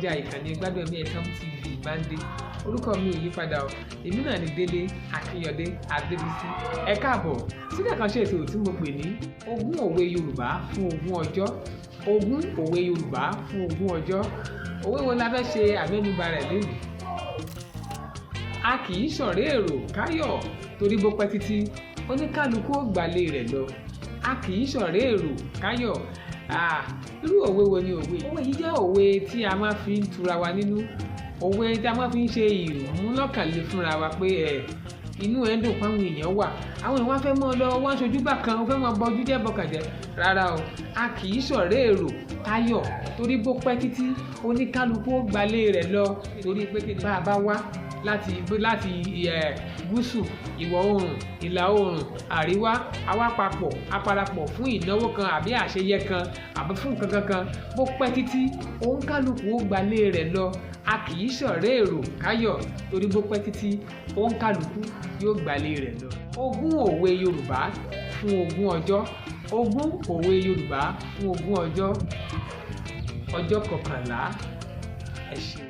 ọjà ìkànnì Gbádùn Ẹ̀mí FM TV máa ń dé. Orúkọ mi ò yí padà o, èmi náà ni Délé Akínyọ̀dé Adébísí. Ẹ káàbọ̀ sínú àkànṣe ètò tí mo pè ní ogún òwe Yorùbá fún ogún ọjọ́. Ogún òwe Yorùbá fún ogún ọjọ́. Òwe wo la fẹ́ ṣe àmẹ́nubà rẹ̀ lónìí? A kì í ṣọ̀rẹ́ èrò káyọ̀ torí bó pẹ́ títí oníkálukú ó gbalé rẹ̀ lọ. A kì í ṣọ̀rẹ́ èrò káyọ̀. Irú òwe wo ni òwe? Òwe yìí jẹ́ òwe tí a máa fi ń tura wa nínú. Òwe tí a máa fi ń ṣe ìmúlọ́kànlé fúnra wa pé inú ẹ̀ ń dùn páwọn èèyàn wà. Àwọn èèyàn wá fẹ́ mọ́ lọ wá aṣojú bá kan, ó fẹ́ mọ́ bọjú jẹ́ bọ̀kàjẹ́. Rárá o, a kì í ṣọ̀rẹ́ èrò káyọ̀ torí bó pẹ́ títí oníkálukú ó gbalé rẹ̀ lọ. Torí pé kí ni bá a bá wá láti gúúsù, ìwọ̀ oòrùn, ìlà oòrùn, àríwá, àwa parapọ̀ fún ìnáwó kan àbí àṣeyẹ kan àbí fún nǹkan kankan. Bó pẹ́ títí oníkálukú ó gbalé rẹ̀ lọ. A kì í ṣọ̀rẹ́ èrò káyọ̀ torí bó pẹ́ títí oníkálukú yóò gbalé rẹ̀ lọ. Ogún òwe Yorùbá fún ogún ọjọ́. Ogún òwe Yorùbá fún ogún ọjọ́. Ọjọ́ 11. Ẹ ṣé.